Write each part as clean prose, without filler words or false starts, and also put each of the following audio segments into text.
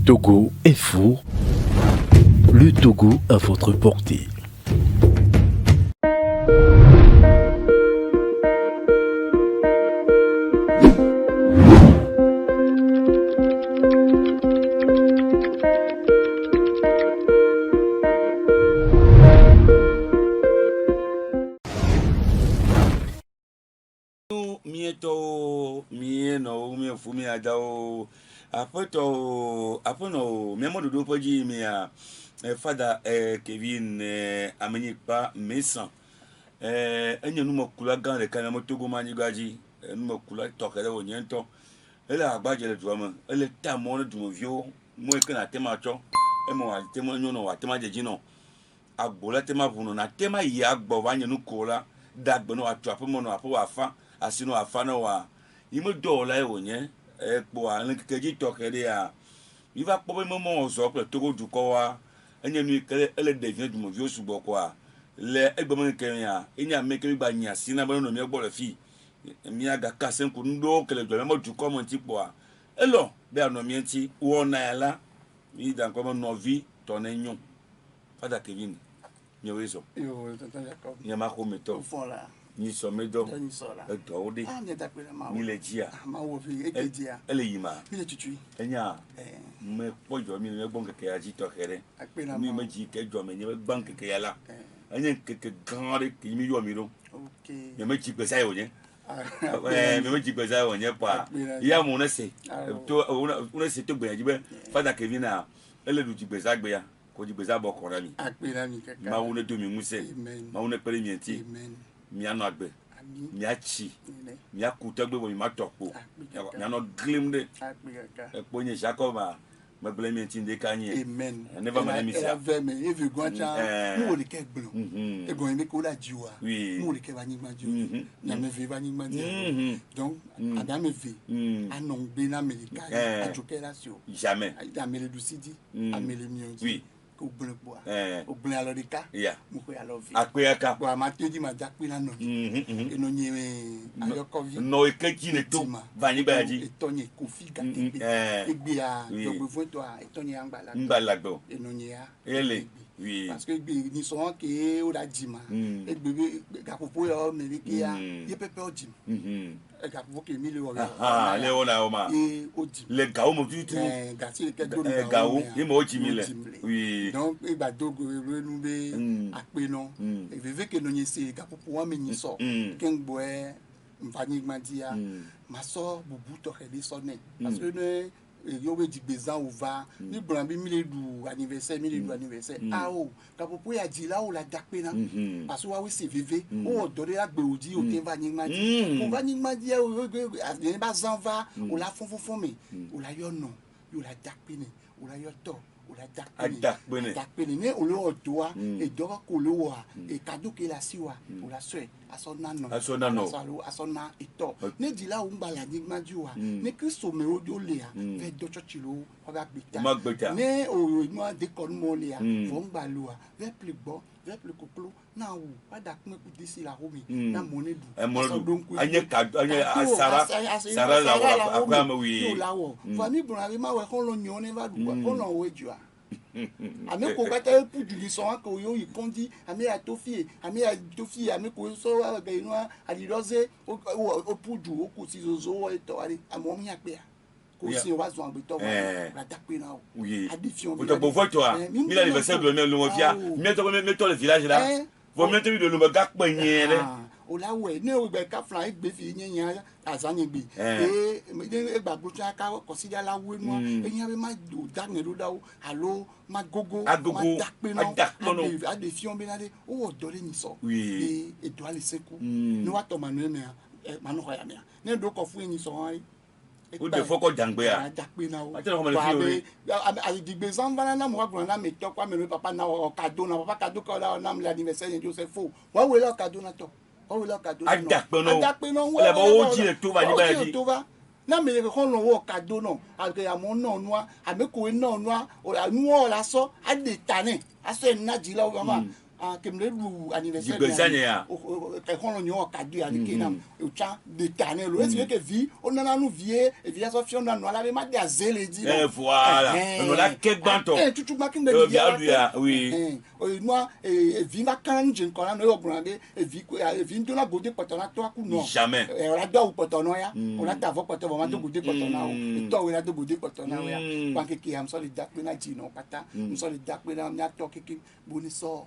Togo est fou. Le Togo à votre portée. Fada Kevin Amenikpa Messan enye numo kula gan le kana motogo mani gaji numo kula tokele wonyento ele agbaje le duama ele tamo le dumo vio mo ekena tema cho emo wa tema nyono wa tema jejino agbola tema vuno na tema ya agbo wanye nu kola dagbo no atu apo mo no apo afa asino afa no wa imo dola e wonye ekpo an keji tokele ya iva pobe mo zo pe togo du ko wa enye nu kele ele devient du mo vio subo kwa le egbomo kenya inya meke gba nya sina ba no mi egbo le fi mi aga kasen ku ndo kele do mo du ko mo ti po a elo be ano mi enti wo na ala mi dan ko mo no vi to na nyon Fada Kevin mi wezo yo tata Jacob ni ma ko meto fola ni so medo ni sola e do ode ni ta pe ma ni le jia ma wo fi ekedia ele yima mi le tutu enya me pojo mi me gbon keke aji to kere mi me ji ke jo me ni me gbon keke yala enye keke gande ki mi yo mi ro okay me ji pesa yo yen me ji pesa yo yen pa ya mo na se to una se to gbe ji be Fada Kevin na ele du ji pesa gbe ya ko ji pesa bo kora mi keke ma wo ne do mi muse ma wo ne pere mi enti mi ano agbe mi achi mi akuta gbe bo mi ma topo mi ano glimde ekpo nye Jacob me blame me tin de kanye amen never mind me say if you go cha mo le ke gblo e go mi ko la jiwa mo le ke ba ni ma jiwa na me ve ba ni ma jiwa donc adam me ve anon gbe na america a jokera sio jamais amele du sidi amele mi on oui ko gblo po o gblo alorika mo ko ya lo vi akweaka ko ma teji ma ja pe na no eno nyi ayokovi no ekeji ne to va ni ba ji etonye kofi ga egbe ya jogbe fún to etonye ngbalagbọ eno nyi ya ele oui parce que egbe ni so ke o da jima egbe ga popo yo merike ya ye pepe o jima ga popo ke mi le wo le ona o ma o jima le ga o mo tutu ga ti ke do ga o ye mo o jimi le oui donc egba dogo renu be apeno eveve ke no nyi se ga popo wa me nyi so kengbo mfani gmandia maso bubu to kede sonne parce que ne yo we digbezan ova ni bran bi mi le du anniversaire ah o ka popo ya di la o la dakpe na parce que wa we se veve o dore agbe odi o te vani gmandia o ni ba zanva o la fon me o la yo no yo la dakpe ni o la yo to o la dakpe ni o lo odoa e dora ko lo wa e kado ke la siwa o la so asona ito ne di la o ngba la digmajuwa ne Kristo me ojo le a ve do church lo o ga gbeta ne o mo de kon mo le a vo ngba lo a ve ple gbo ve ple koklo na wo Fada kun ku disi la homi na mo ne du so don ku anye sara la wa akwa ma wi la wo fami bun ari ma we kon lo nyon ne va du kon lo we jua ame ko kata pu du so ko yo ikondi ame atofie ame ko so ga inu aliroze o pu du o ko si zo o to ari amo mi ape ko si wa zo agbe to wa la dakpe na o addition o to bo photo a mi la anniversaire de me lo via mi to le village là vo mi to bi de lo ga pe yen le o la we ne o gbe ka flan gbe fi yen azanye gbe e gba gboju aka consider la we no eyan be ma do dagn lo dawo alo ma gogo ma dakpe no addition be na de o do le ni so e do ale seku ni wa to manu me manu ho ya me ne do ko fun yin so o de foko jangbe a dakpe na o ati ko ma le fi o a digbe zanvana na mo wa gbon na me to kwa me papa na o kado na papa kado ko la na me anniversaire Joseph o wa we lo kado na to adakpe no le bo o ji le to va ni ba ji na me ko lo wo kado no age amo no ame ko no o anu o la so ade tane aso na ji la o ma kemle lu anniversaire Jibezania. ke kono nyo kadu ani kenam o cha de tane lo est que vie on na nu vie et vie so fion na no la be ma dia zele di voilà on la ke banto tutu ma kin de dia oui moi vie va kan jin ko na no brande vie ndo na gode potona to ku no jamais on la do potona ya on la ta vo potona ma do gode potona o to we la do gode potona ya pa ke ki am so le dak na ji no pata so le dak na nya to ke boni so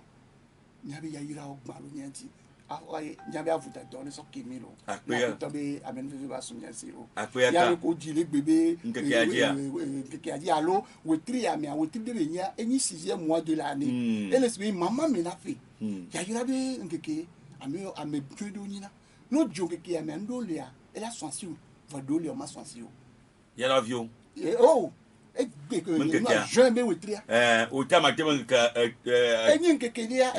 nyabe ya yira o gbalu nyanti awaye nyabe avuta do ni so kemilo akpeya to be amen vivi ba sunya zero akpeya ya ko jile bebe nkeke aji alo wetri ya mi awetri de nya enyi 6e mois de l'année et le maman me na fait ya yira be nkeke ame tudo nyina no joke ke ya me ndo le ya ela swansi va do le ma swansi ya l'avion oh jamais wetria au tama tama ka enyin kekelia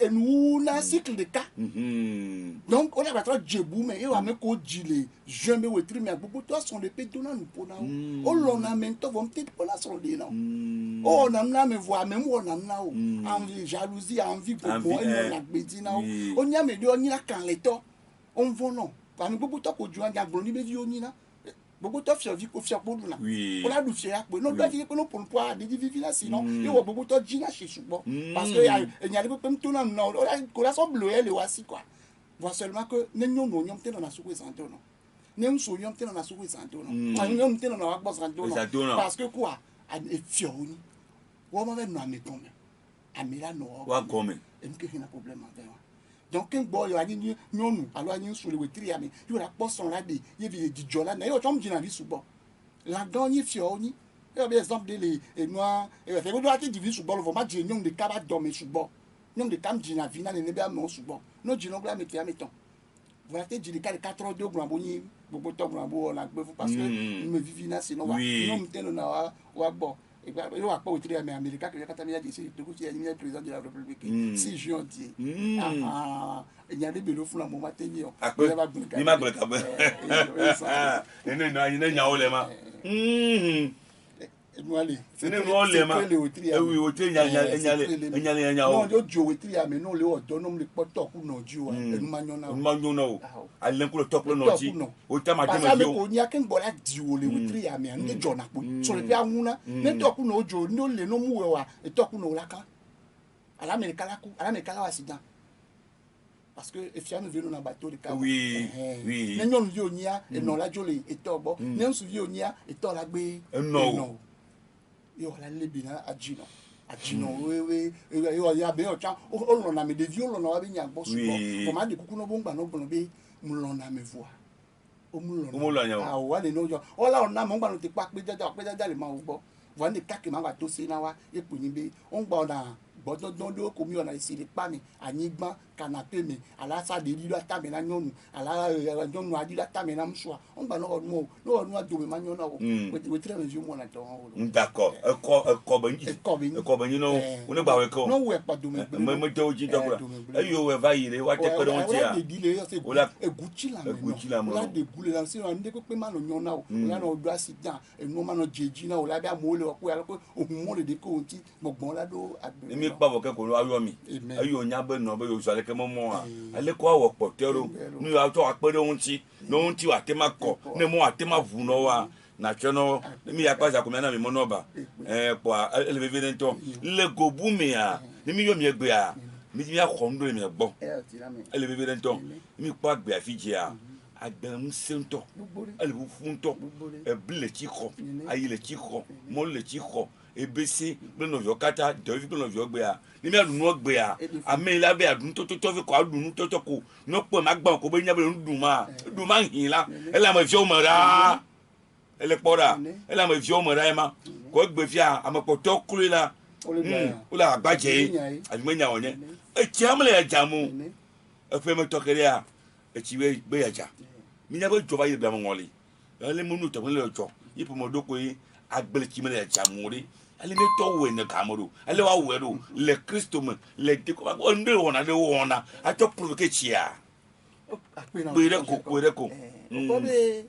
enu na cycle de cas donc on a pas djebou mais il va me ko djile jamais wetri mais beaucoup toi sont les pédona nous pona on l'on a même toi vont peut-être pour la son de non oh on a me voir même on a na envie jalousie envie pour moi on a bedina on y a me on y a quand les to on vont non parce que beaucoup toi ko joa ga bloni be vi oni na beaucoup de gens vivent au fier pour nous là. On a du fier pour nous. Doit dire que nous pour pouvoir des vivre là sinon il y a beaucoup de gens chez souvent parce que il y a des problèmes tout non non on a son bleu les voici quoi. Voir seulement que nous nous sommes dans la soupe santé non. Nous sommes dans la soupe santé non. Nous sommes dans la bosse santé non. Parce que quoi et fier ni. On va nous amener comme amira non. Wa comme. Et nous qu'il y a un problème avec moi. Donc un boy yo ani nyonu alors ani sur le wetri ami yo la poson la de ye bi di jola na yo tom jina vi subo la donye fioni yo bi exemple de les noir et fait do ati di vi subo lo ma di nyong de kaba dorme subo nyong de tam jina vi na ne be am subo no jina ngla meti ameton voilà te di 4 heures de grand boni bobo to grand bo la gbe parce que me vivi na sinon wa no mteno na wa bo et bien il va pas au tri américain que quand il a dit c'est le président de la République 6 juin dit il y a des bélos fou la moment tenir ni ma bleka et non nya olema c'est ne no olema oui o tri nya non yo jo we tri ame no le odo no le poto ku no ju e ma nyona o alen ku le top no ji o tama tama yo o ni aken bola di o le we tri ame an de jona po so le bi anuna ne to ku no jo no le no mu we wa e to ku no la kan ala me kala wa sidan parce que efiano vient na bateau de cas oui ne nyon vi onia e no la jole e to bo ne nsu vi onia e to la gbe no yo la lebina ajino we yo ya be o cha o lo na me de vi o lo na wa be nya gbo so ko ma de kuku no bo ngba no gbon be mu lo na me voa o mu lo na ah wa le no jo o la o na mo ngba no ti pa pe jaja le ma o gbo wa ni ka ke ma wa to se na wa e pu ni be o ngba na gbọdọdọ ló kò mí ọ̀nà ìsìlẹ̀ pani àyígbọ́n kànápé mi alásàdé lílo àtàmì náà nyọ́nu aláyọ̀nù adílé àtàmì náà mùsùlùmá wọ́n gbà lọ́wọ́ nù lọ́wọ́ nù àdùnmí máa nyọ́nà o wòtí rẹ̀ mi mú ọ̀nà tọ̀ wọn o. d'accord ẹkọ bẹ yín náà wọn gbà wẹ kọ. n'o wẹ pa dùnmí gbẹmí. mẹ jẹ́ ojú dọ́kura ẹ yóò wẹ báyìí rẹ wá tẹ́ pẹ́ dọ́wọ́n ti yà. egutsi la mẹ nọ degule la sinọ ndé pépé má nọ nyọ́nà o ọ̀là nọ ọdún àsìdá ẹnu má nọ jẹjì náà ọ̀là bí amóhólé ọkọ yàrá pé òhun mọ́ lè dé kó o ti gbọ̀ngbọ̀n ládó àgbẹ̀. kpabɔ kɛ ko ayo mi ayo nya be nɔ be yosu ale kɛ mɔmɔ wa ale kɔ awɔ kpɔtɛ do nu yɔ atɔ akpɛ ɖe ŋuti ne ŋuti wa te ma kɔ ne mɔ wa te ma vu nɔ wa natsɔ nɔ mi ya kpa zako mi ana mi mɔ nɔba kpɔa ele veve ne ŋutɔ le gobu mea ne mi yɔ mi egbea mi ya xɔ nu do le mi gbɔ ele veve ne ŋutɔ mi kpɔ agbea fi dzia agbɛn ŋusẽ ŋutɔ ele ƒuƒu ŋutɔ ebli le tsi xɔ ayi le tsi xɔ mɔlu le tsi xɔ ebese kple nɔviɔ katã dɔvi kple nɔviɔ gbea ne mi aɖu gbea ame yi la be aɖu nutɔtɔtɔ fi kɔ aɖu nutɔtɔ ko ne kpɔ ma gbã ko be nya be nuɖu ma hin la ele ame fiawo me ɖaa ele kpɔ ɖa ele ame fiawo me ɖa ye ma kɔ egbe fia ame kpɔtɔ kloe la wole agbadze ye adi me nya wɔ nye etsia me le yadzam o eƒe me tɔ ke ɖea etsi be yadza mi nya be dzɔ va yi bla me ŋɔli ele me nu tɔƒe le dzɔ yi ƒome ɖo koe agbletsi me le yadzam o ɖe ale ne tɔ wɔe ne game ɖo ale wa wɔe ɖo le kristo me le dekɔ ɔnu ɖe wɔna ɖe wɔna atɔ provoke tsia kpe ɖe ko ɔbɛ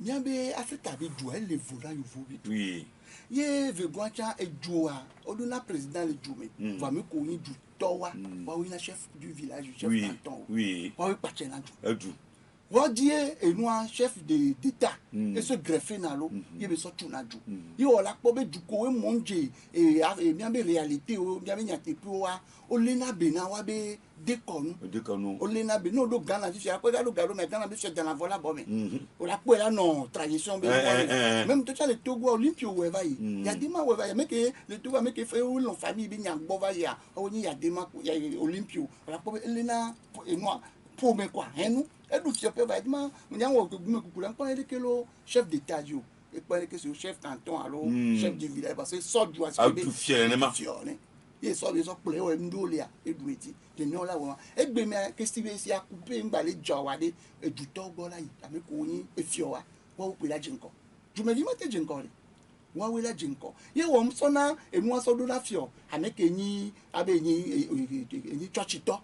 miabe afrika bi du ele vo la yovo bi ye vegoacha ejoa oduna président le jume va me connait du towa wa oui na chef du village chef canton oui wa oui pachena du wa die enua chef d'état et se greffer na lo ye be so tuna du ye ola po be du ko we monje e bien be réalité o bien be nyate pi wa o lena be na wa be déconnu o lena be no do gana fi après da lo galo mais gana be se dans la vola bon mais o la po la non tradition be même tout ça le Togo Olympio we va y a des ma we va y mais que le Togo mais que fait ou l'on famille be nyang bo va ya o ni ya des ma ya Olympio o la po lena et moi pour me quoi hein nous et nous fier va être ma nyango ko me kukula ko ele que le chef d'état yo et pas que c'est chef canton alors chef du village parce que sort du ah tout fier ne ye so be so play o ndolia edueti de nyon la wa e gbe me ke si be si akupe ngbale jawade edu to gbo la yi ame ko yin efio wa wo pe la jinko ju me vi mate jinko re wa we la jinko ye wo mso na enu aso do la fio ame ke yin abe yin church to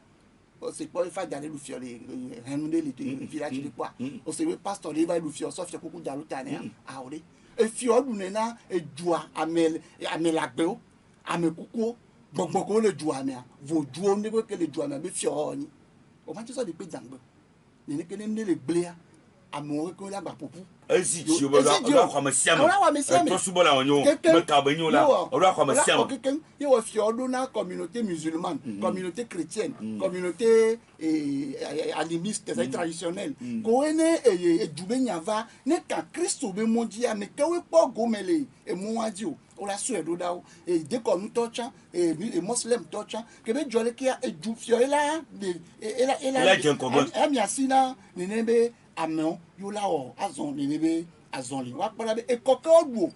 o se po fa dale lu fio le henu de le village de quoi o se we pastor le va lu fio so fio kuku dalu tane a ore e fio du ne na ejua amel lagbe o ame kuku gbogbo ko le ju amia vo ju o ne ko ke le ju amia be fi o ni o ma ti so de pe jangbe ni ke ne le gblia amo ko la gba popu ezi ti o la kwa masiama to subo la onyo me ka ba nyo la o la kwa masiama ye wo fi o do na communauté musulmane communauté chrétienne communauté animiste traditionnelle ko ene e dube nyava ne ka Christo be mondia ne ke we po go mele e mu waji o la su edo dawo e de ko nu tocha e muslim tocha ke be jole kia e ju fio ela de ela mi asina ni nebe amon yo la o azon ni nebe azon li wa pala be e koke odu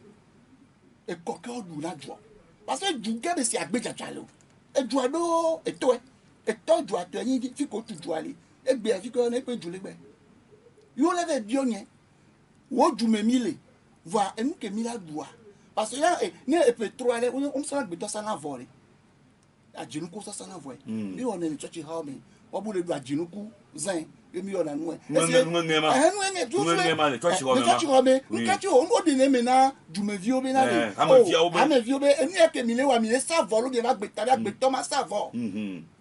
la jo parce que ju ke be si agbejaja lo e ju ado e to ju ato yin fi ko tu ju ale e gbe fi ko ne pe ju le gbe yo le ve bio yen wo ju me mile va enu ke mila dua parce que là ne peut trop aller on s'en gbe to sana vore ajinuku so sana vore bi on le church how me obu le du ajinuku zan emi ona nu e ngema le church ho me nkachi o mo de me na jumevi obe na le amevi obe enu e ke mi le wa mi le sa vore ge ba gbe to ma sa vore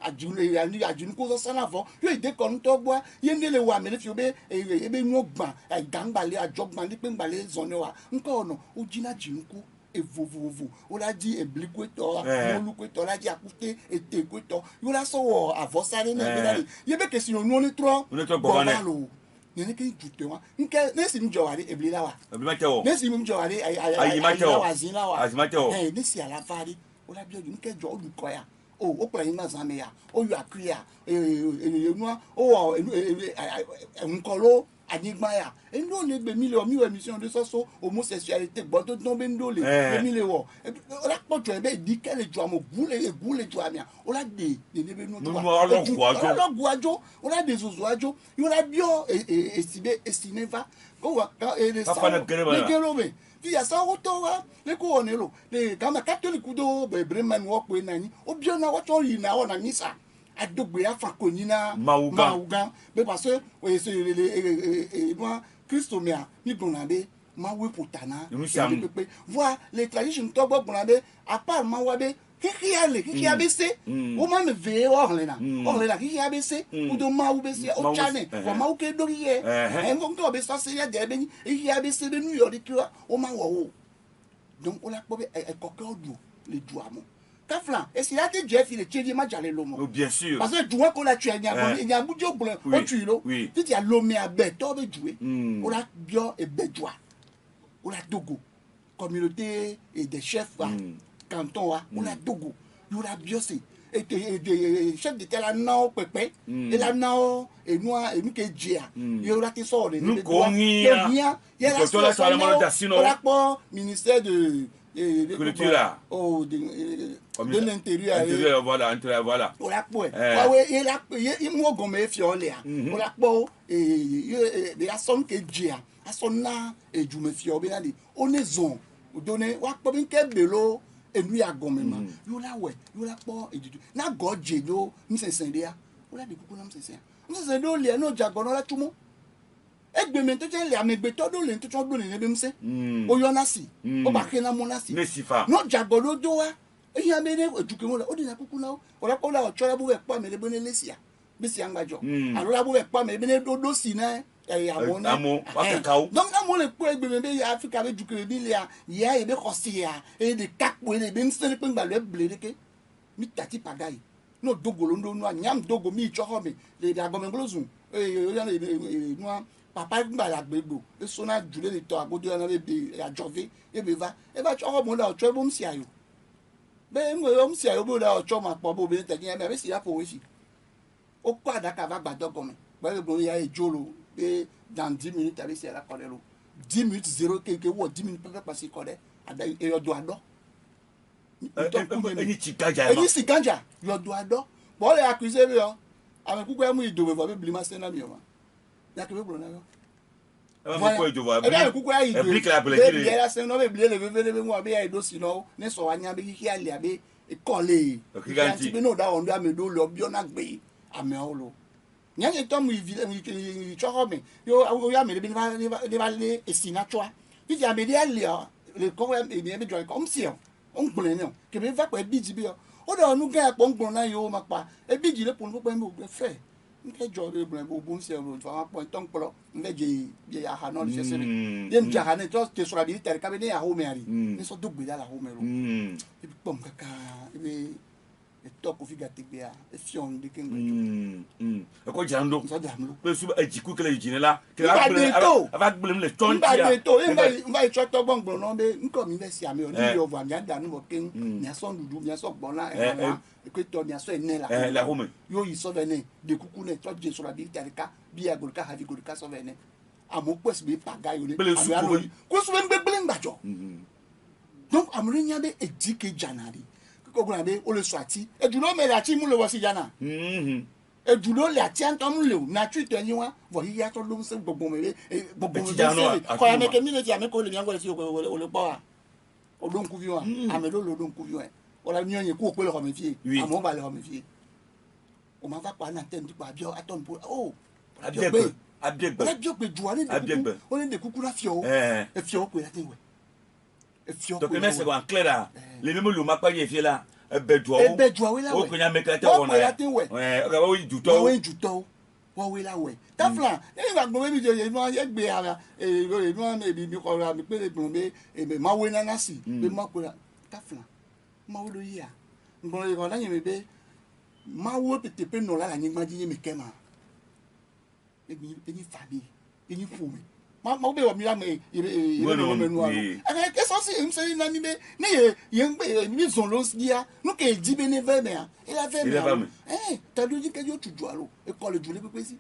ajinuku so sana vore yo ide ko nto gbo ye ne le wa mi le fi obe ebe nu ogban gangbale ajogban ni pe ngbale zone wa nko ona o jina jinuku evovovo o la di eblikweto molukweto la di akute etekweto yo la so avosare na be la ye be ke sino nu ni tro bobalo ni ke jute wa nke ne si mi jowari eblila wa ne si mi jowari ayi wa ni si ala fari o la bi o nke jo oluko ya o pera yin mazame ya o yo akria enu o nko lo anigba ya endo le gbe million mi émission de so homosexualité gbodo don be ndo le mi le wo o la pojo e be di kele ju amo gule ju amia o la de be no to ologu ajo o la de zozo ajo yo la bio estineva go wa e sa le gero me ti ya sa to wa le ko onelo le kama catholic do be bremen wo pe nani o bio na wo to yi na wo na misa adogbe afakoni na maugan be parce que c'est moi Christo mia mi gonade ma we potana pe voir les traditions to gonade à part ma wabe kiki abc o ma me ve orlena kiki abc o do ma ubc o chane o ma o ke do ye en gongo be so se ya de be kiki abc be nu yo di kiwa o ma wo donc on la pobe e kokodu le duamo Kaflan, et si là tu Jeff il est tchedi ma jale lomo. Bien sûr. Parce que jouer qu'on a tué il y a boudio blanc au tuilo. Tu dis à l'homme à bête, on va jouer. On a bio et béjoie. On a Togo. Communauté et des chefs canton on a Togo. On a bio c'est et chef de tel non pépé et là non et moi et nous que dia. Il y aura qui sort les nous conia. Il y a la ministère de culture de l'intérieur voilà on la poe il mo gome fiole on la po et la son que dia a son na e jume fio be na di onezon donner wa po bin ke belo enu ya gome ma yo la po e na godje yo mi sensen dia o la de kuku na mi sensen do le no jagono la tumo Egbemente le amegbeto do le ntucho do le bemse. Oyo nasi. O ba kena mo nasi. Nesifa. No jagolo do wa. Eyi amene eduke mo la o di na kuku na o. Ora ko la o chola bu we pa me le bone lesia. Bisi angajo. Alola bu we pa me bene do si na amo wakakao. Donc amo le ko egbemebe ya Africa be duke be le ya e be kosi ya e de kakpo e be nse pe ngba le ble deke. Mi tati pagai. No dogolo ndo no nyam dogo mi choho mi le da gomengolozu. O ya no papa ngba la gbegbo e so na jule le to agodo na be ajove e be va e ba choho mo la o cho bo msi ayo be ngo yo msi ayo bo la o cho ma po bo be te kin e be si ya po we si o ko adaka va gbado gomi be bo ya e jolo be dans 10 minutes avec si la kodelo 10 minutes 0 ke wo 10 minutes pe passer kode ada e yo do ado Eni chikaja eni si ganja yo do ado bo le accuse be yo ame kuku e mu idowe vo be blima se na mi o ma ya ke be bro na yo Aba ko idowa. E kuku ya idowe Brick la pele kiri. be ya se no be bile le be mo be ya do si no ne so wa nya be ki ali abe e kole Okiganti. be no da on do ame do lo bi ona gbe ame olo nyanye to mu vi choho me yo ya me be ni ba le esina choa bi ya me le le ko e me join kom si o on gbon ni o ke be va pe biji bi o do nu ga po ngbon na yo ma pa e biji le pon pe mo fe nke jo le bron bo bun se ro fa po ton polo nke je ya ha no se se dem ja ha ne to te sura bi ter ka be ne ya ho me ari ni so do gbe la ho me ro e bi pom kaka e be e to ko fi gati be a e fion de ken E ko jando. so da mlo Pe suba ejiku kele jinela. Nígbà dé tó. Aba gbele le ton nígbà tia. dé tó nígbà ìtọ́ tọ́gbọ́n gbọ̀n náà bẹ nkọ́ mi bẹ́ sí àmì ọ̀ níbi ọ̀bọ̀ àmì àdánù bọ̀ kéń ní asọ́ dúdú ní asọ́ gbọ́n náà ẹ̀rọ wa èkó tọ́ ní asọ́ ẹ̀nẹ́ la La home. yóò yí sọ́fẹ̀ náà de kúkú náà tọ́ jẹ́ sọ́ra bí tẹ̀ríkà bí agolika hafi golika sọ́fẹ̀ náà àmọ́ pẹ̀sì bí pàgá yòó ní Gbélé àmì sùkú àlọ́ wẹ̀. yìí kó sọ́fẹ̀ ń gbé gbélé ń gbàjọ́ donc àmúrí yẹn bẹ èjìké jànàrí kíkọ́ gbọ́n àbẹ ó lè sọ àti ẹ̀dùnú mẹ́rin àti ìmúlẹ̀ wọ sí jànà ejulo le ati antom le na tweet eni wa vo yi ya to lo se gbogbo me gbogbo me ko ya me ke mi le ti ame ko le mi angole si o le pa wa o don ku vi wa ame lo don ku vi wa o la ni oyin ku o pe le ko mi fi amo ba le ko mi fi o ma fa pa na ten ti pa bi o atom po o Abiegbe. la bi o pe ju wa ni de kuku o le de kuku la fi o e fi o pe la tin we e fi o Donc mais c'est quoi clair les mêmes le mapa y est là. Bedwa we la o we ko nya mekate wona o ga we juto we juto wo we la we tafla e ba gbo mi je no ye gbe ara e no me bi mi ko ra mi pe le gbon me e me ma we na nasi be ma ko la tafla ma wo lo yi a ngbon e ko la yin me be ma wo pete pe no la la yin ma ji mi ke ma e ni fa bi e ni fu mi ma be wa mi la me e no me no a ke so si im se na mi be ne ye ngbe mi zon lo dia no ke ji be ne ve me a il a fait me ta do ji ke yo tuju aro e ko le ju le pepe si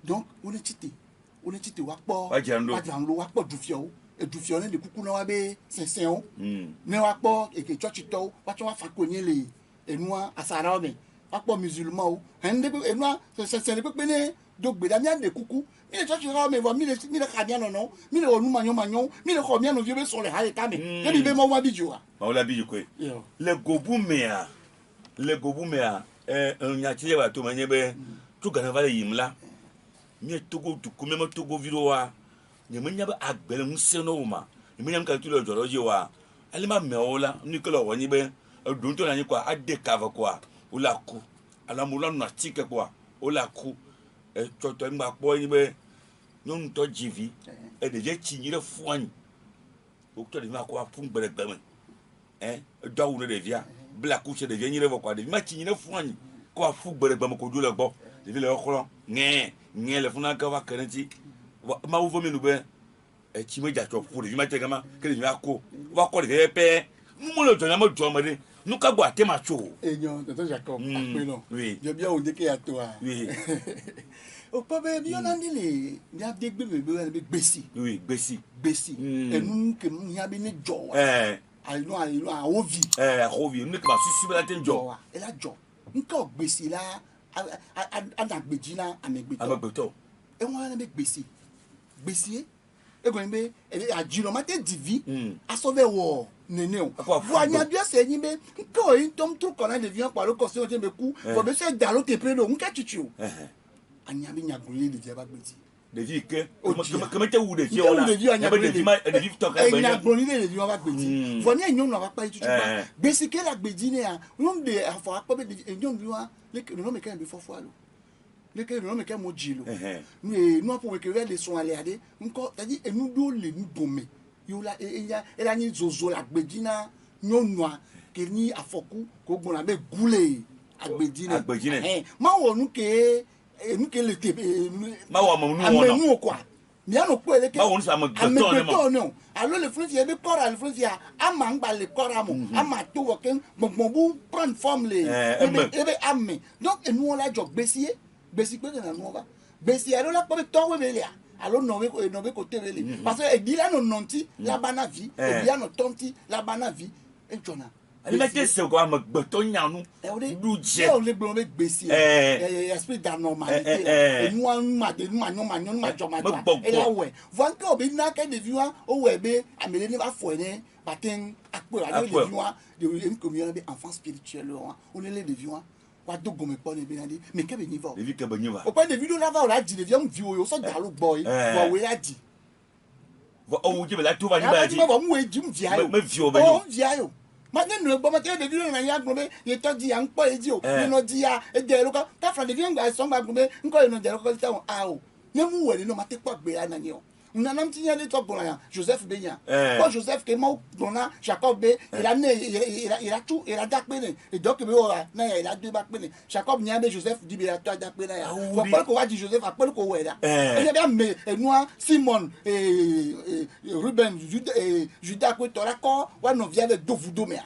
donc on est chité wa po wa janlo wa po du fio e du fio ne de kuku na wa be sensen o ne wa po e ke church to wa cho wa fa ko yin le enu asara o me wa po musulman o en de enu sensen le pepe ne do gbe da mi ande kuku mi le church ra me vo mi le ka bien non mi le onu manyon mi le ko bien no vie be so le ha le ka me e bi be mo wa biju wa ma la biju ko le gobu mea nya chile wa to manye be tu gana vale yimla mi togo tu kuma ma togo virowa ne manya ba agbele nse no ma ne manya ka tu lo joro je wa ali ma meola ni ko lo woni be dun to na ni kwa ade kava kwa ula ku ala mu la na tike kwa ula ku e to ngba po ni be non to jivi e de je chi ni le fuani o to de ma kwa fun gbere gbeme dawu ne de via black couche de venir quoi de match ni fuani ko fu gbere gbeme ko dule gbo de le okoro nye le funa ka wa kanti ma wo mi nu be e chi meja to fu de ma te kama ke de ako wa ko de pe mo le to na mo jo mo de nu ka gbo ate ma cho eyan to Jacob pe no oui je bien o de ke ato a oui o pa be bi ona ni le ya de gbe be gbesi oui gbesi enu ke mu ya be ni jo wa àìlú àwòvì àwòvì ní kí ma susu bẹ́ẹ̀ láti ń jọ ẹ la jọ nǹkan gbèsè la anagbèjì la amegbètọ ẹ wọn lẹbi gbèsè egbọn bẹ àjìnà màtẹ dìví asọfẹ wọ nene o bu anyadu ẹsẹ yín bẹ nǹkan oyin tó ń tó kọ̀ọ̀nà lè fi hàn pàrọ̀ kọ̀ sí ọjọ́ bẹ kú fọ̀bẹ sẹ dàrú tèpé lò nǹkan tutù o anyadu nyàgùn yìí lè jẹ bá gbèsè Devi que Oh, comment tu ou de Nte ou de vi a nya de vi to ka nya gboni le vi wa gbeji voni enyo na wa pa itu ba gbesi ke la gbeji ne a no de afo akpo be enyo vi wa le no me kan be fofo alo le ke no me kan mo jilo no apo we ke we le son ale ade nko tadi enu do le nu bome yo la e la ni zozo la gbeji na nyo noa ke ni afoku ko gbon la be gule agbeji ne ma wo nu ke le te ma wo mo nu wo no kwa bien no ko eleke ma wo nu sa mo gbeto no allo le france ye be kora le france ya ama ngba le kora mo ama to wo ken gbongbon prendre forme le ebe ame donc enu on la jo gbesi pe na no ba gbesi alo la ko be to we be le allo no be ko te be le parce que e di la no nonti la bana vie e di la no tonti la bana vie e jona ali ma te se ko am gbeto nyanu du je o le gbon be gbesi esprit d'anormalité enu an ma de ma jo e la we von ko be na ke de viwa o we be amele ni ba fo ni batin akpo ale de viwa de en communauté be enfant spirituel on le de viwa wa do gomme po ni be na di me ke be ni va de vi ke be ni va o pa de video la va o la di de vi am vi o so da lo boy wa we la di o je be la tu va ni ba di ma ba mu e ji mu vi ayo me vi o be o vi ayo ma ne no gbo ma te de video na ya gbo be ye to di an po eji o ni no di ya e de lo ko ta fra de vi ngba so ngba gbo be nko no de lo ko ta won a o ne mu we ni no ma te po gbe ya na ni o nanam ti ya de to gbo ya Joseph Benya ko Joseph ke ma gbona Jacob be il a tout il a da pe ni e do ke be o na ya il a de ba pe ni Jacob nya be Joseph di be ya to da pe na ya fo pe ko wa di Joseph a pe ko we da e ya me enua Simon Ruben Judas ko to la ko wa no via de dovudo me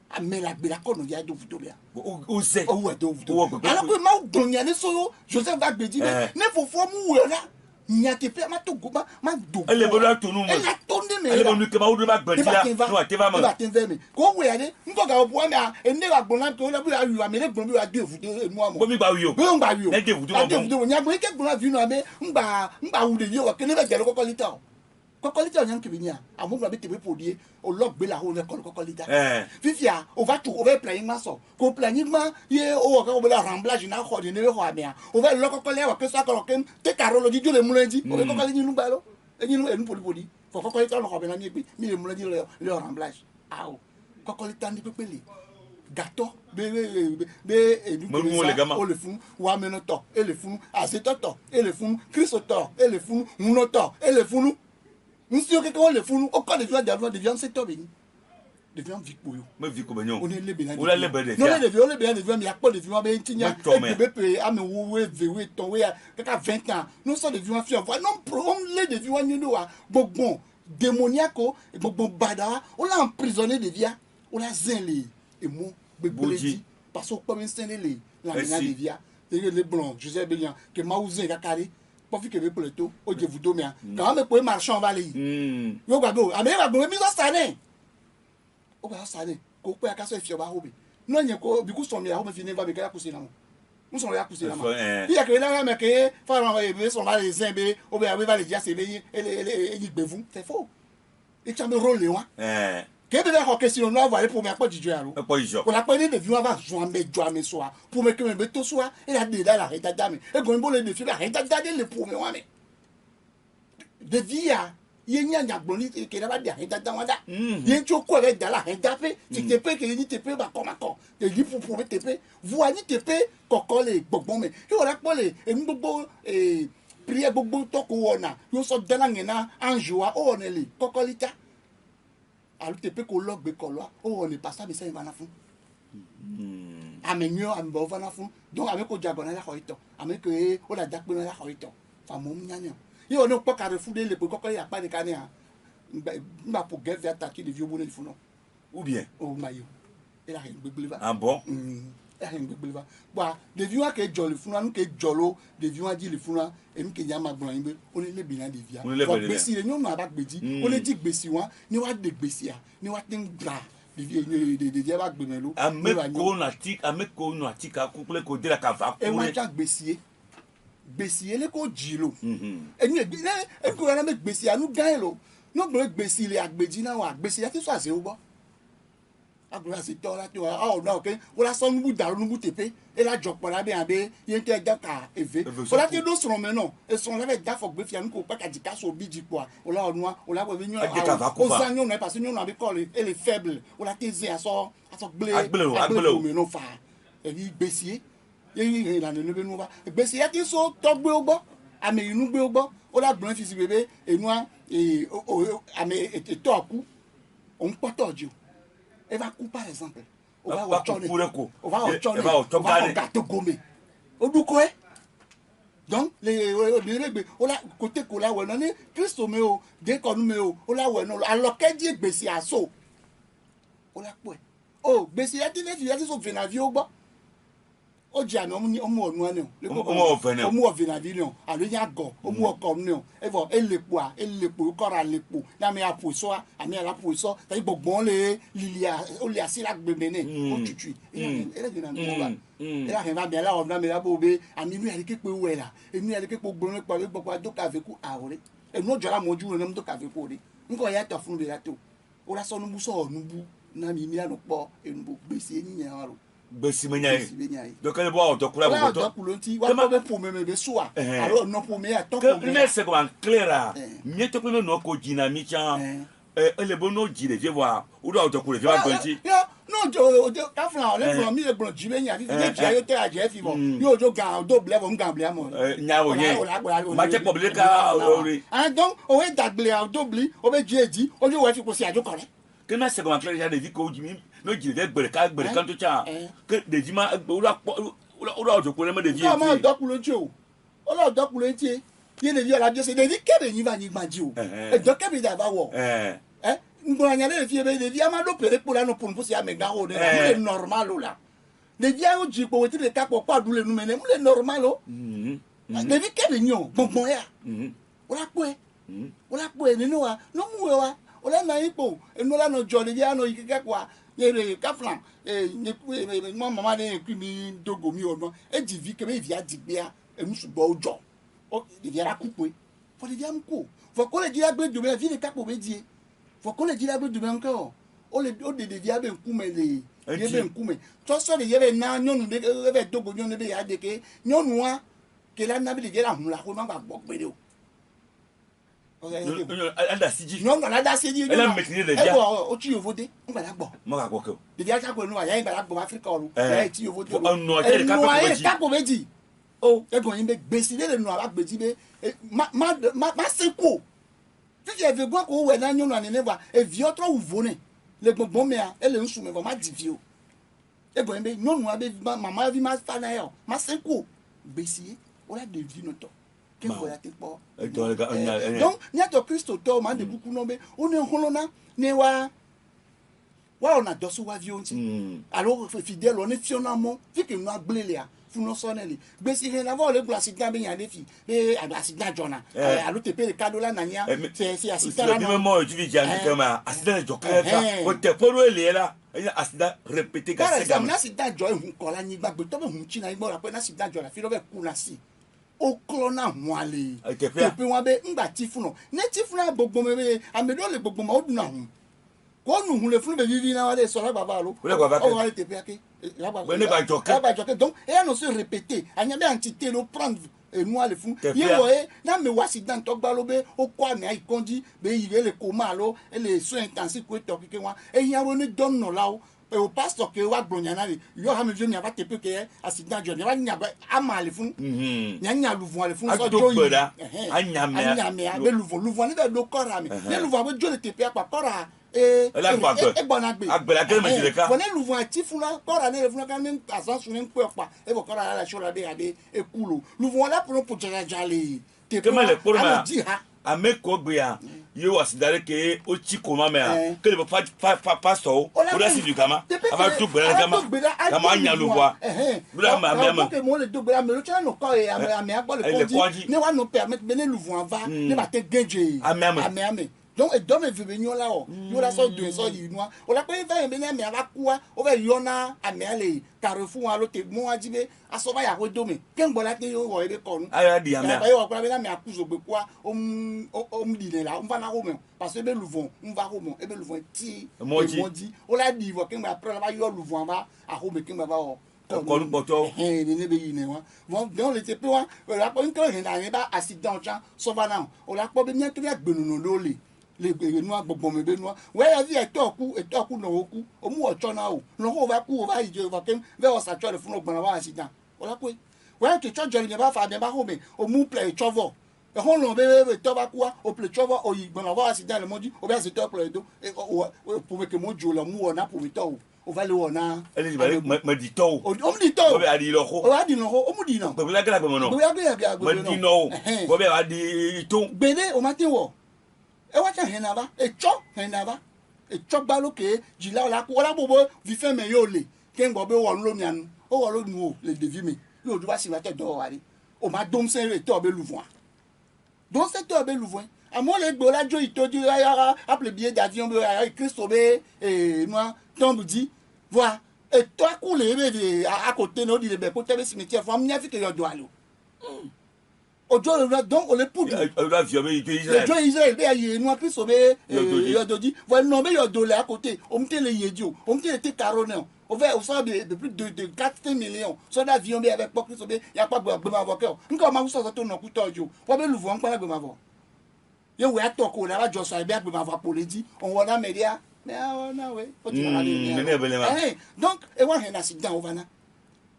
a me la gbe la ko no via dovudo me o se o we dovudo ala ko ma gbonya ni so Joseph ba gbe di be ne fo mu we la nya te pe ma to go ma do ele bo la tonu mo ele tonde me ele bo nu ke ma udu ma gbe di la no te va mo ba te ve me ko we ade nko ga obo na ene wa gbona to le bu ya yu amele gbon bi wa dovudo enu amo bo mi gba wi o bo ngba wi o ne dovudo mo nya gbo ke gbona vi no abe ngba wu de yo wa ke ne be jere kokolita kokolita nyan kibinya amu gba be te be podie o logbe la ho le kokolita fifia o va planning ma so ko planning ma ye o ka o be la remplage na ho de ne ho amia o va lo kokole wa ke sa ko ke te karolo di jo le mulenji o be kokole ni nu ba lo enu poli fo kokolita no ho be na mi gbe mi le mulenji le remplage awo kokolita ni pepele gâteau be o le fun wa menoto e le fun azetoto e le fun kristoto e le fun unoto e le fun monsieur que le funu o ko le joie d'avant de viande c'est tobini de viande vicpo yo me vi ko benyo on est le bena o la le bena non le viande de viande ya ko de viande be tinya e be pe ame wo we ton we ka 20 ans nous sommes de viande fi on non le de viande ni wa gbogbo démoniaque gbogbo bada on l'a emprisonné de via on l'a zenle et mo gbegboleji parce que comme installé la mena de via les blancs Joseph Benya que maouzen ka kare pour que pour le tout au Dieu vous dommer quand même pour marchand va aller yo gba do ame ba gbo mi so sane o ba sane ko pe aka so fi oba hobe no yen ko bi ku so mi a ho me fi ne va be ka ku se na mo mo so ya ku se na mo bi ya ke la me ke fa ran be so va les zembe o be va les dia se be e gbe vous c'est faux et tu as me rôle wa ke be ko ke si no va aller pour me apo jijo aro ko la pe ni de vi wa va zo ame so pour me que me be to so e la de la reta dame e go nbo le de fi la reta dade le pour me wa me de via yenya nyagboni ke la ba de reta dawada yen ti o ko re da la reta pe ti te pe ke ni te pe ba ko ma ko te yi pour te pe vous ani te pe kokko le gbogbon me yo la po le emi gbogbo prière gbogbo to ko wona yo so dala ngena anjoa o ne le kokolita alu te pe ko logbe ko lo o ne passa be se va na fun amenyo ambo va na fun donc avec ko jabona la hoito avec que o la dakpe na la hoito fa mo nyanya yo no po kare fu de le pe kokko ya pa de kane ha ngba po get via taki de vieux bonne fun no ou bien o mayo e la gbegbe va ah bon gbegbe va ba de vieux ke jolly fun anu ke jolo de vieux di le fun emi ke nyama gbon yin be o le bina de via for gbesi le nyon na ba gbeji o le di gbesi wa ni wa de gbesi a ni wa tin gra de ba gbe melu ameko no atika kukule ko de la ka va e wa ja gbesi le ko jilo eni e ko na me gbesi anu gan lo no gbe gbesi le agbeji na wa gbesi ya ti so ase o bo gloire c'est toi là tu vois ah non OK voilà son nous dans nous TP et la job là bien be yente daka eve voilà que nous sont maintenant et sont là avec dafo gbe fian ko pa ka dika so bi di quoi voilà on la venir aux agnon parce que nous on avait collé et les faibles voilà tes à so blé mais non fa et bi besier yi la ne be nous va besier ti so to gbe ogbo ame inu gbe ogbo o la gbon fi si bebe e nu et ame et to ku on peut tordu elle va couper par exemple on va au gâteau gommé au doukoé donc les on la côté ko la we no ni Christo me o de ko nu me o la we no alors que die gbesi aso o la po o gbesi ya ti ne fi ya ti so venavi o gbo o je ami omu onu ani o omu venavi ni o alo ya go omu oko ni o evo elepo ko ra lepo na me apo so ami ala po so ta gbogbon le lilia o le asira gbeme ni o tutu ele de na mo ba ele a va bien la o na me la bo be ami nu ya ke pe we la emi ya ke pe gbon pa le gbogbo ajo ka fe ku awore enu ojo la moju na mo to ka fe ku ri nko ya to fun be la to o la so nu bu so nu bu na mi mi anu po enu bu gbese ni yan ro gbesi menyai donc elle boit autokula bo to kulonti wa ko be pour me be so alors non pour me to ko me c'est comment clair mi to ko no ko dynamique elle bon no ji le je voir ou do autokula je va gonti non jo ka flan le flan mi le gbon ji be nya fi je ji ayo te aje fi mo yo jo ga do ble mo ga ble mo nya wo ye ma je ko ble ka ori donc o we dagle a do bli o be ji eji o jo we fi ko si ajo kore que me c'est comment clair ya de vi ko ji mi no ji le gbere kan to cha que de ji ma ora autokula me de vi o ma dokulo ji o lo dokulo ti ye le vi ala je se de vi kebe yin ba ni gba ji o e do kebe da ba wo ngona nya le fi be de vi amado pere po la no pon po si amega o de le normal o la de vi o ji po we ti le ka po pa du le nu me ne mu le normal o de vi kebe ni o gbongbon ya o la po e nínú wa no mu we wa o la na ipo enu la no jo de vi ano ikeke kwa ye le ka flan ni mo mama de ku mi dogo mi o no e ji vi kebe vi adigbe a enu subo ojo o de vi ara kupo fo de vi am ko fo ko le ji agbe do me vi le ka po be die fo ko le ji agbe do me nko o le o de vi abe nkume le ye be nkume to so de ye be na nyonu de be dogo nyonu de ya de ke nyonu wa ke la na bi de la hun la ko ma gba gbo pe de o elle a sidi non la da sidi elle a maîtrisé les gars o ti yovo de ngba la gbo mo ga gbo de dia ka ko nu ya ngba la gbo Africa o e ti yovo de no je ka ko meji o e go yin be gbesi le nu ala gbesi be ma se ko ti je ve gbo ko we na nyonu ani neva e vi otro uvo ne le gbogbo me a ele nsu me ma di vi o e go yin be nyonu abe mama vi ma fa na yo ma se ko gbesi o la de vi no to que voya te po donc ni a to Christo to ma de buku no be o ne holona ne wa on a dosu wa vionti alors fidèle on est finalement fi que nous agblele a fun no so ne le gbe si re na vo le accident be yan de fi be accident jona alors te pe le cadeau la nania c'est accident la même moment tu vis jan comme accident jo ka o te poro ele la accident répété ga se gam na accident jo ehun ko la ni gbagbe to be hun chi na igbo ra pe na accident jo la fi lo be ku na si o klona mwale te pe won be ngba ti fun no ne ti fun gbogbo me amedo le gbogbo ma o dun na hun ko nu hun le fun be vivi na wale so la baba lo o wale te pe ake la baba donc et on se répéter anya be entité lo prendre nous le fun ye wo na me wa accident to gba lo be o ko ami ai konji be yive le coma lo e le soins intensifs ko to kike wa e yan wo ni don no la o au pasteur que wa gbonyana le yo ha me vieux pas te pe que accident jo ne wa nya ba ama le fun nya luvon le fun so jo yi anya me be luvon ne be do kora me ne luvon be jo le te pe apa kora bonagbe agbela ke me le ka bon ne luvon ati fun la kora ne le fun ka ne asan su ne pe pa e bo kora la shola de ade e kulo luvon la pour jale te pe le pour ma ame ko gbe ya yo asidare ke o chi ko ma me a ke le fa so o da si du kama aba tu gbere kama anya lu wa bla ma ke mo le do gbere me lo cha no ko e ame agbo le konji ne wa no permettre bene lu vun ava ne ba te genje ame donc et donc veut venir là oh yo la so de so yi noa o la pe fa me na me aba kuwa o ve yo na ame ale Carrefour alo te mo ajibe aso ba ya ko do me ke ngbo la ke yo wo ebe ko nu aya di ame ba yo ko la me na me akuzo gbe kwa o di le la o va na ko me parce que be louvon on va ko mo ebe louvon ti moji o la di vo ke ngba après la ba yo louvon ba a ko me ke ngba ba o ko lu poto ni be yi ne wa bon donc le te pe wa la po nko hin na ba accident cha so va na o la po be mi to ya gbenu lo le nous avons besoin de ouais la vie est toku no oku omu ocho na o no ho va ku o va ije va kem ve o sa cho le fun ogbon wa accident ola pe ouais to cho jori me ba fa me ba ho me omu play chovo e ho lo be to ba ku o play chovo o yi gbon wa accident le moji o be se to play do pour me que mo jo lo mu ona pour me to o va le ona ele ba me di to o di to o be adi lo ho o va di no ho o mu di no be la gba mo no me di no o be adi to gbede o ma tin wo e wa cha henaba e cho gba loke jila ola ku ola bobo vi fe me yo le ke ngbo be wo lo mi anu o wo lo nu o le devi me yo du ba si wa te do wa ri o ma dom se re to be louvon don se to be louvon amo le gbo la jo itoju ya appelé billet d'avion be Christo be noa tombe di voilà et toi ku le be à côté no di le be ko te be cimetière fo mi afi ke yo do alo ojo le donc on le poudre la vie be Israël ojo Israël be aye nu api so be yodoji voilà non be yodole à côté on mte le yedio on mte te caroné on va au sein de plus de 4 millions so d'avion be avec pok so be ya pa gbe ma voke nko ma so to no ku tojo wo be luvu on pa gbe ma vo ye we atoko la jo so be gbe ma vo poledi on wona media mais na we o ti na le donc e wa hen accident ovana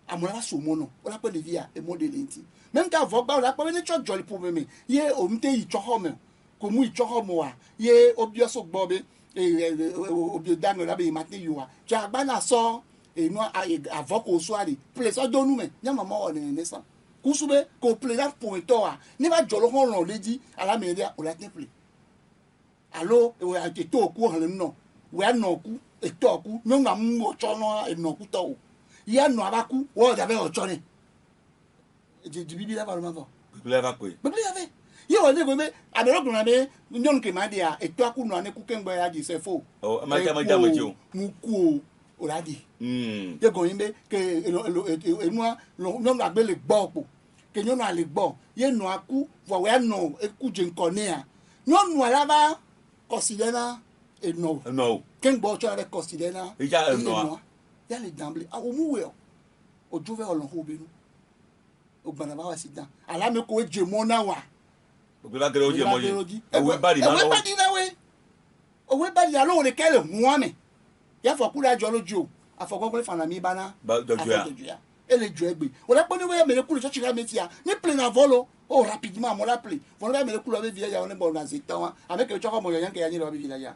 amona so mo no o la pe de via e model enti même quand vous parlez la première chose joli pour me ye o mte yi chohome ko mu chohome wa ye obio so gbobe obio dame la be matin yuwa ja gba na so no avoko so ari place o donu me nya mama o ne sa kusube ko play that point to wa ni ba jolo ho ron leji ala media o la temple allo we a te to ku han no we no ku e to ku no na mu cho no e no ku to ye no abaku wo da be o cho ni du bibi la parlement va bibi va quoi bibi avait yo on est gomme abero gona be nyon ke mandia et toi ku no ane ku kengba ya di se fo oh ma mo jo mu ku o la di ye go yimbe ke e moi non la gbe le gbo po ke nyon na le gbo ye no aku vo we no e ku je nkone a nyon no ala ba considérer et no kengbo cho avec considérer e ja no ya le d'emblée a o mu we o jo ve o lo ho be nu ogbana ba wa sidan ala me ko je mo na wa o la gere o je mo ji e we ba di ma lo o we ba di alo le kele hu ame ya fo kula jo loju afo gogo fa na mi bana ba doju ya ele jo egbe o la poni we me le kulu church ga metia ni play na volo o rapidement mo la play volo ba me le kulu be via ya on bo na zitan ame ke cho mo yo yan ke ya ni lo be via ya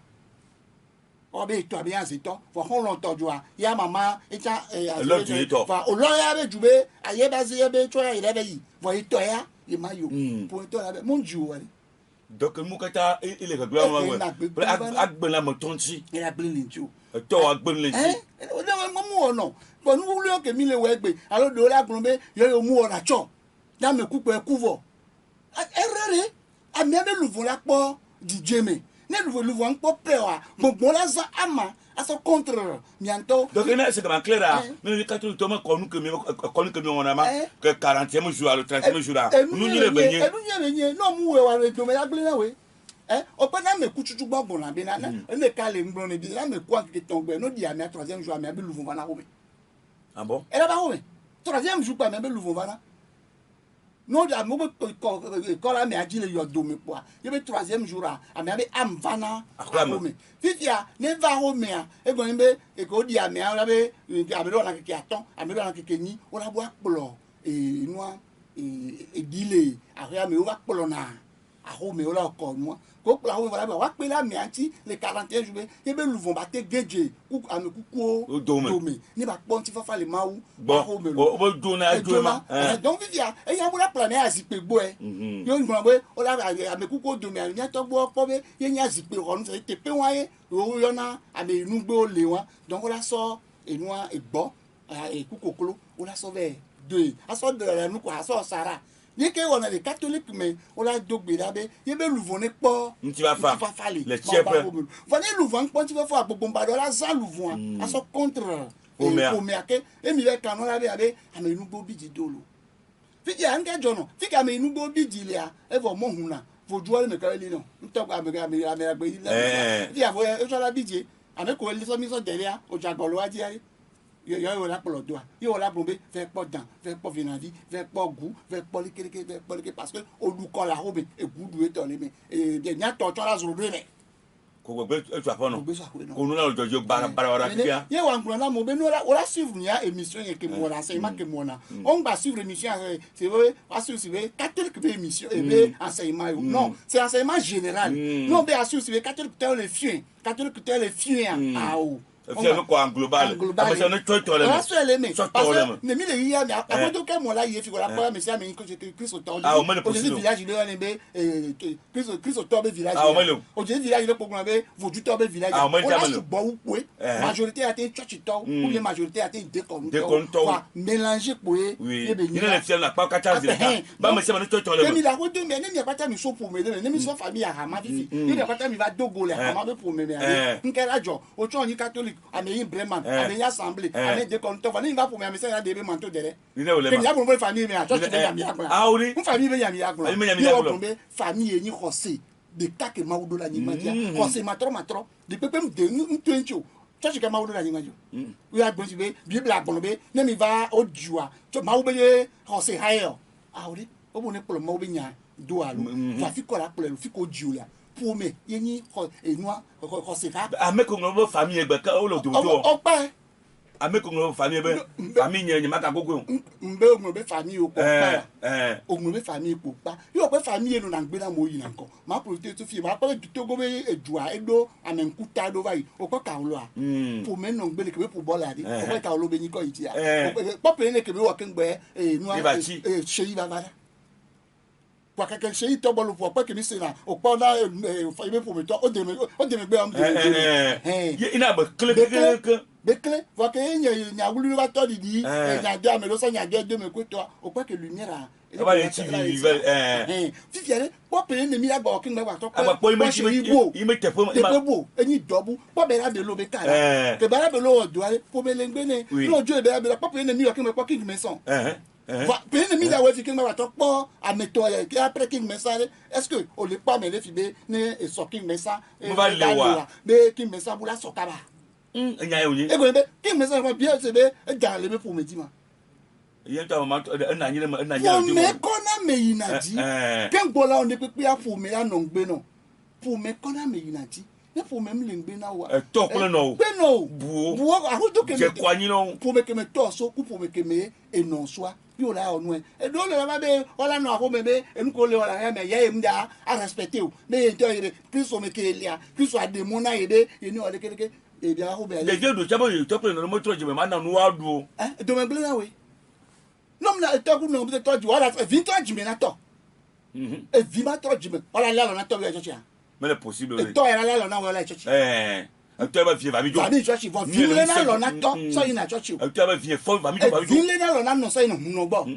o be to abi azito fo hon lo toju a ya mama echa fa o lo ya be jube aye ba ze be cho ya ile be yi fo ito ya e ma yo po ito ya be mon ju wa donc mu kata ile ka gba wa wa agbe la mo tonti e la gbin linju to agbe linju o le mo mu ono po nu wule o ke mi le we gbe alo do la gun be yo mu ona cho da me ku pe kuvo erere ami be luvun la po DJ me ne le voit pas peur bon là ça ama à son contre bientôt donc c'est comme clair mais quand tu tombes comme que on a que 40e jour le 30e jour nous ni le benye non mu we wa le do me la gbe na we o pe na me ku chuchu gbon na be na ne ka le ngbon ne bi na me ku an ke tongbe no di ami 3e jour ami be luvun va na ho me ah bon et là ba ho me 3e jour pa me be luvun va na no da mo ko la me aji le yodo me po ye be 3e jour a ame be amvana akome fifia ne va ho me a e go nbe e ko di ame a be ame do na ke aton ame do na ke ni o la bo apolo noa dile a ria me o apolo na a ho me o la ko mo ko la ho va wa pe la me anti le 41 jours ye be luvon ba te geje ku ame kuku do me ni ba pon ti fa le ma wu ba ho me o do na donc vivia e ya bu la plan e azipe gbo e yo ngbon bo o la ame kuku do me anya to gbo po be ye nya azipe ro nse te pe wa ye o yo na ame inu gbe o le wa donc o la so enua egbo e kuku kolo o la so be de aso de la nu ko aso sara Ni ke on a les catholiques mais on a dogbe dabe. Ye be louvon ne po. Tu vas faire les chefs. Venez louvon quand tu vas faire bomba dola za louvon. À son contre. Au merke et mi le canon la be ame nu bo bidi dolo. Fiki anga jono. Fiki ame nu bo bidi lia. E vo mo huna. Vo jouer me ka li non. Ntoko ame agbe ila. Fi avo e so la bidi. Ame ko li so mi so derrière o jagolo wa di ari. Yo la pour le doigt. Yo la bombe faire pas dent, faire pas vinadi, faire pas goût, faire pas les parce que au du corps la robe et goût doit être mais et bien nya torture la zone mais ko be tu vas pas non ko nous la jojo bara kia ye wa ngona mo be no la suivre nya émission et que moi là c'est ma que moi là on va suivre émission c'est vrai va suivre catholique émission et enseignement non c'est enseignement général non be suivre catholique les fiens catholique les fiens ah c'est quoi en global parce que nous toi les parce que ne mi le yi ya a ko ke mo la yi fi ko la pa me sia me ko Christ au temps au village le on be Christ au temps village au village le pour be vous du temps village on a bon ou majorité a été church temps ou bien majorité a été décon mélanger pour et be ni le fiel na pa ka cha ba me sia me toi le mi la ko de me ne mi pas mi so pour me ne mi so famille a ma fi ni ne pas mi va dogo le ma be pour me nkela jo o cho ni catholique ame Bremen ame assemblée ame décompte va ni va pour me ame ça debe manto dere ni ne ole ma ya pour famille me a cho te mi agba ah oui une famille be ya mi agba ni o pour me famille ni José de kake maudo la ni madia José matro de pepem de ntencho cho ke maudo la ni madio we are going to be bible agbon be ne mi va odua cho maudo be José hayo ah oui o bo ne polo maudo nya do alo fa fi ko la polo fi ko jiula pour me yeni et noir José ha ame ko ngo famille egbe ka o lo do o pa ame ko ngo famille be famille nyi maka gogo mbe o be famille o pa o be famille ko pa yo pe famille no na gbe na mo yi na nko ma protect to fi ma pa to go be edua edo amenkuta do vai o ko ka lo a pour me no gbe le ke be pour bola di o ko ka lo be ni ko iti a o pe ne ke be wo ke ngbe noir shey baba pour quelqu'un chez toi bon pour pas que mi c'est là au pas là il pour me toi o de me gbe am de ina ba clé voir que nya wulu va to di nya dia me lo so nya de me ko toi au pas que lumière a va les TV fi fiere po pe ne mi agba o kin gba to po il me te po eni double po be la de lo be kala ke ba la be lo do ale po be le ngbe ne lo jo be la po pe ne mi o kin me po kin me son pe mi da we fi king ma to po ameto ye après king message est-ce que o le pa me le fi be ne so king message be king message bula so kaba nya ye oni e go be king message ma bien se be dan le me pour me di ma ye ta ma na nyi me kona me yinaji ken gbola on de pe ya pour me ya no ngbe no pour me kona me yinaji ne pour me mlingbe na wa to ko no buo ahudo ke je kwani no pour me ke me to so ku pour me ke me e non soi yo la onu e do le ba be ola no aho me be en ko le ola ya me ya em da a respecter o me to ire Christ me ke lia Christ ademo na ide eni o de keke e bia aho be le je do chabo yo to pe no mo to je me ma na no wa do do me ble na we no me na to ku no be to ju ola vintage me na to e vi ma to ju me ola la na to we cho chia mais c'est possible e to era la na we la cho chia tu vas fier famille famille church va vile na lo na to so ina church tu vas fier fo famille vile na lo na no so ina hu no gbo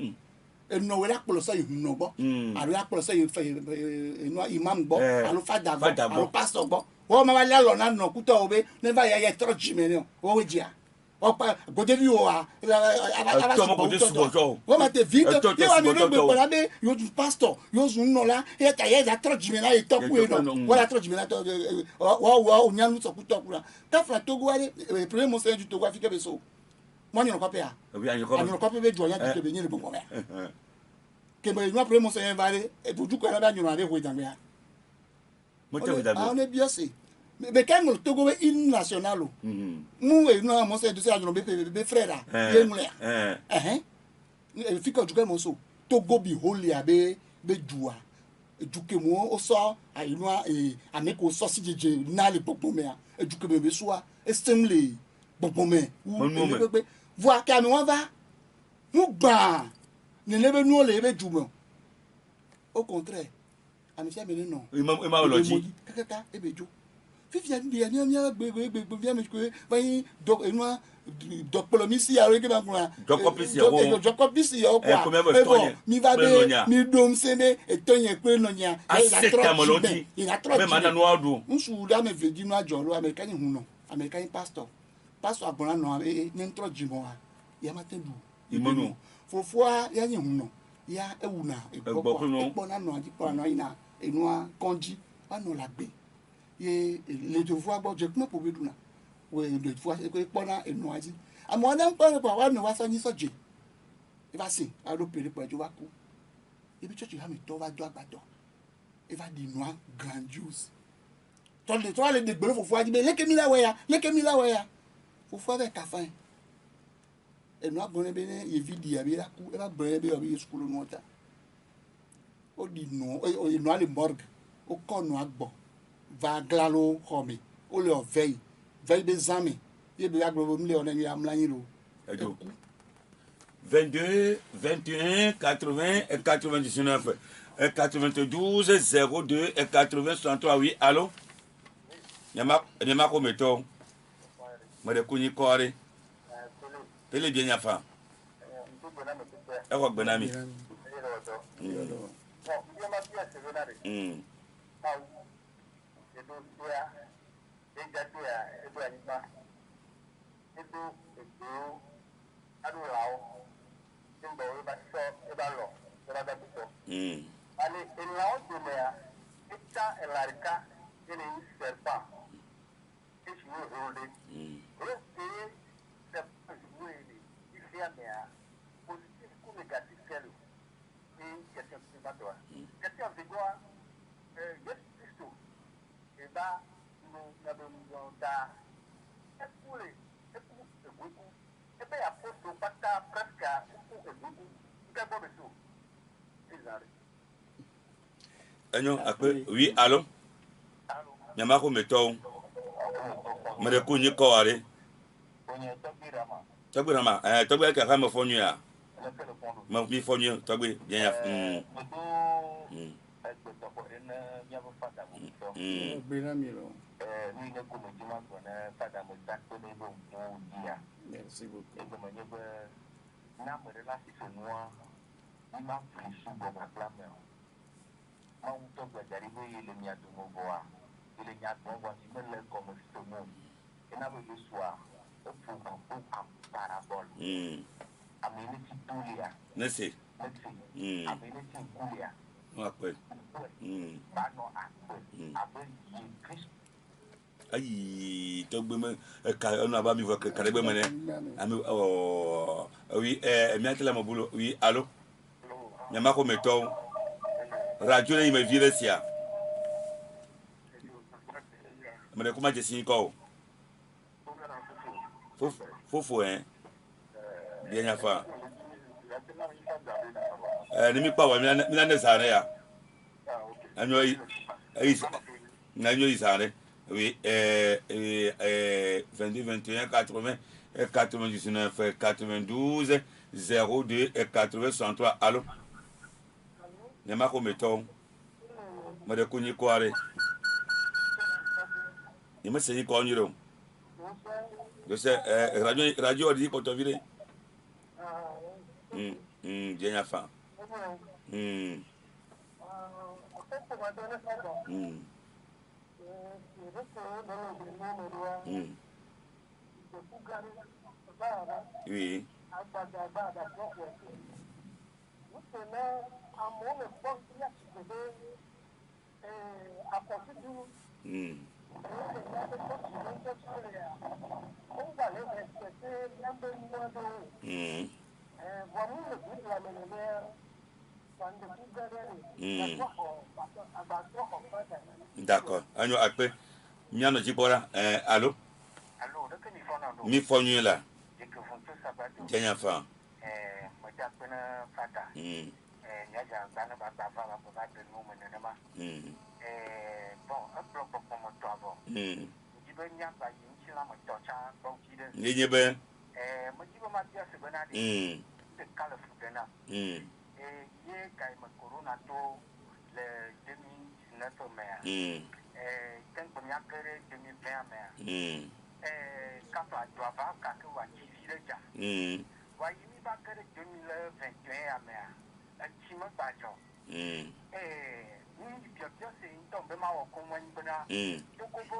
eno we la polo so hu no gbo aru la polo so eno imam gbo aru father gbo aru pastor gbo o ma wa la lo na no kuto obe never ya church me no o we jia o pa gode vi o a to mo gode subo jo o ma te vite ye wa mi no gbe ko la be yo du pastor yo zu no la ye ta ye da church me na e to ku no wala church me na to wa o nya nu so ku to ku la ta fra to go ale premier monseigneur du Togo Afrique be so mo ni no pape a no pape be jo nya ti be ni le bon me ke be no premier monseigneur va ale e bu ju ko la ba nyu na le ho jambe a mo te da on est bien c'est mais quand le Togo est hymne national nous et nous mon c'est de ça nos be frère ye nous là fi ko juke mo so Togo bi holy abe be jua juke mo o so ayinu ame ko so si jeje na le popo me a juke be so a estemle popo me voir ka me won va nous gba ne le be nous le be jumo au contraire ami se me non ima loji kaka e be jo fifia bi anya nya gbegbe via me ko vai do enwa dokpolomisi ya weke ba kuna Dokopisi ya wo. dokopisi ya Eh, kwa combien de mais bon tonnes? mi va Combien de be tonnes? mi dom sene etonye pe no nya il a trop même mana noa do nsu da me vedi no ajoro american hu no american pastor agbona no e ne ntro jimo ha ya matedu imonu fofua ya nye hu no ya ewuna egbo na no ajipo na ina enua konji wa no la gbe ye le devoir agbo je kuma po beduna we de fois e po na enua aji amo na npa pa wa no wa so ni soje e va si a ro pere po ejo wa ku ibi church ha mi to wa do agbado e va di noa grandiose to le de gbero fofua aji be leke mi la we ya fofua be ka fan enua gbon be ne ye video bi la ku e va gbere be obi school no ta o di no o enua le morgue o ko no agbo va glalo home o le veille be zami ye be agbo mi le ona ni amla yin lo 22 21 80 et 99 et 92 02 et 80 63 oui allô nyama ko meto mare kunyi kore pele bien yafa e ko gbenami oui allô nyama ko meto mare kunyi kore Togberama togbe ka me fonyu ya ma mi fonyu togbe bien ya merci beaucoup Nesse. Aïe, togbe me ka on a ba mi voix que karebe mene. Ami oui miatela mo boulot. Oui, allô. Nyama ko meto. Radio ni me vire sia. Mene kuma je sin ko. Fofo bien yafa. Ni mi pa wa mi na sare ya. Anyo sare. Oui, 22 21 80 99 92 02 et 80 63. Allô? Nyama ko meto. Mare kunyi kware. Ni me se ko nyiro. Je sais radio dit pour te virer. Bien à fin. Oui. D'accord. Agno akpe. Miano jibora allô? Allô, mi fonyu la. Jenya fa. Ninyebe. kapla doava kake wa chivile ja wa yimi ba kere 2021 amea chima bajo ni biobio se ntombe ma wo komwa nbona to ko bo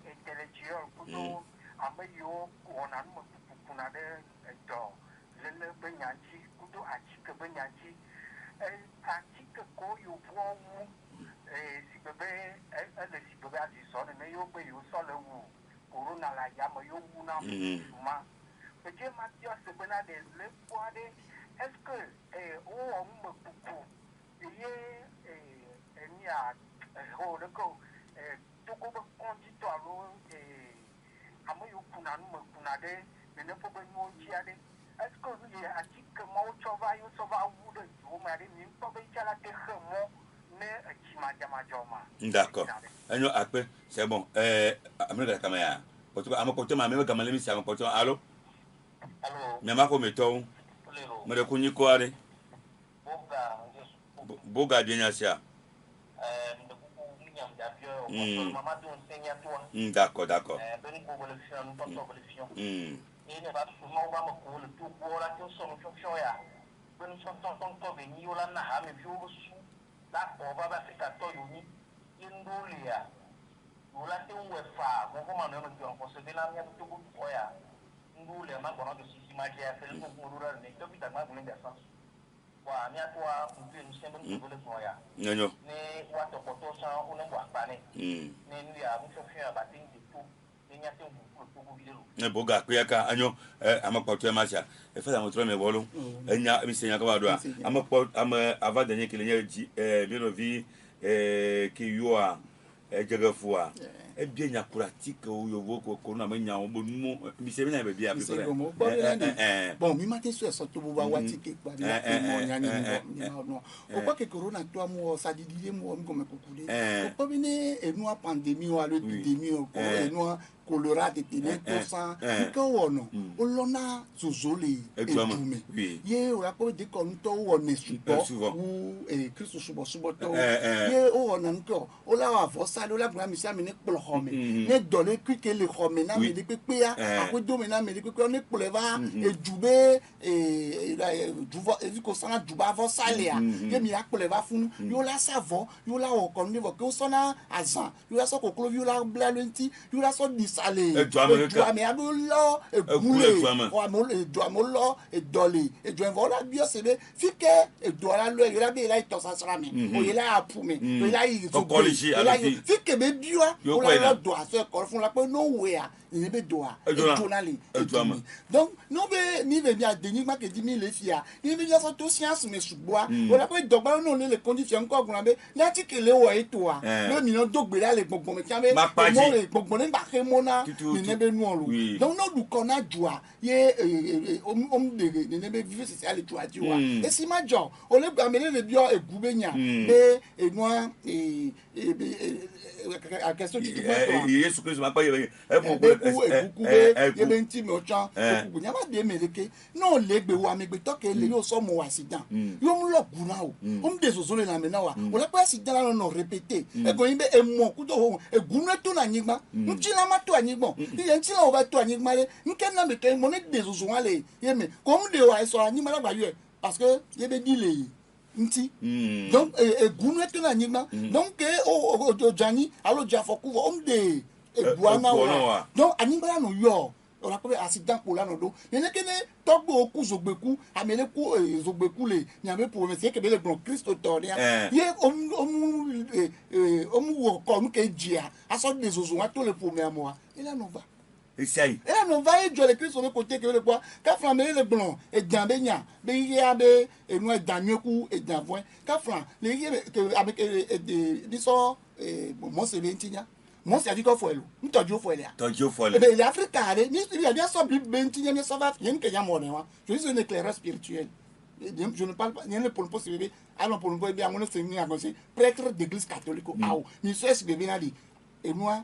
intellectual kudo amayo ona no kuna de do lele benyanchi kudo achike benyanchi achike ko yo bowu si bebe ele si bebe asi so ne yo be yo so le wu corona la llama yo una ma peje ma dio se bena de le poade est-ce que o mo puku ye enia ho de ko to ko ba konti to alo amayo kuna no kuna de ne po be no chia de est-ce que ye achike mo chova yo sova wu de yo ma de ni po be chala te khmo. D'accord. Agno après, c'est bon. Amena la caméra. Parce que amakoto ma même gamale mi sama koto. Allô? Allô. Mema ko meto. Mede kunyi ko are. Boga bien sia. D'accord, d'accord. D'accord, va ba fita to yuni indulia ula te uefa mo ko manu no ko se de la mia to ko oya indulia ma bono de sisi magia fel ko murura ne to bita ma bune desa wa ni atwa mtu ni sembo ni bole soya Nyo. ne wa to ko to sa una bwa pane ne ndia mu fofia ba tin de to ne nya te ko ko bidelo ne boga kuyaka anyo amakoto ma sia. E fa mo tro me bolo. Enya mi senya ka ba do. Amakoto avant dernier que le dit bien vie que yo a jagafua e bien ya pratique o yo voko corona menya o bonu mi se na be bia bon mi matin sur so to bo wati ke kwa mo nya ni no o kwa ke corona to amu sa didie mo mi ko me kokule o ko bi ne enu a pandémie o le epidémie o ko enu choléra de 1% ko wono o lona zozole edume ye o la ko de ko nto wo ne subo u Christ subo to ye o wona nko o la wa vosa lo la bra mi sa mi ne plo home ne dole ku ke le home na mi de pe ya akodo mi na mi de pe ne plo va edube juvo ko sana juba vosa le ya ye mi akplo va fun yo la savo yo la o kon ni vo ko sona azan yo la so ko klo yo la bla lenti yo la so disale edua me abulo egule o amol edua molo edole edua vola bio sebe fike edua la lo yo la be la to sa sra mi o ye la apu mi o la yi to ko fike be bio o la do aso ko fun la pe no we a ni be do a journali donc no be ni be bia deni ma ke di mi le fia ni be ya so to science me suboa o la pe dogba no le conditions ko gun be na ti kele wo eto a le mi no dogbe la le gbogbo me kan be mo le gbogbo ni ba ke mona ni ne be nu olu donc no du kona jua ye de ni ne be vivre social jua ti wa e si ma jo o le gba me le bio egube nya be enua a question tu Yesu Christ ma pa ye ye be nti me ochan ku nya ma de meleke no le gbe wa me gbe to ke le yo so mo accident yo mu lo guna o m de zozo le na me na wa o le pa accident no répéter e go yin be e mo ku to ho e gunu to na nyigba nti na ma to anyigbo ye nti na o ba to anyigba le nke na me ke mo ne de zozo wa le ye me ko m de wa so anyigba la gba yo parce que ye be di le nti donc gunu to na nyigba donc o jani alo jafoku o m de buana wa donc anyigba no yo o la ko accident pour la no do ne kene togbo oku zogbeku amele ku zogbeku le ni ame pour monsieur ke be le bon Christ toria ye omu wo ko nu ke jia aso de zozo wa to le pour me amoa il a no va essaye et on va y jouer le Christ sur le côté que le bois ka flammer le blanc et dambe nya be ya be e no danyeku et danvoin ka flam le avec biso mo se be ntinya mo se adiko fo elu ntoju fo elia e be l'Afrique ni il y a bien so bi ntinya ni so va yen ke ya mo ne wa je suis un éclaireur spirituel je ne parle pas ni le pour bébé allons pour bien mon se ni a prêtre d'église catholique ni so bébé na di et moi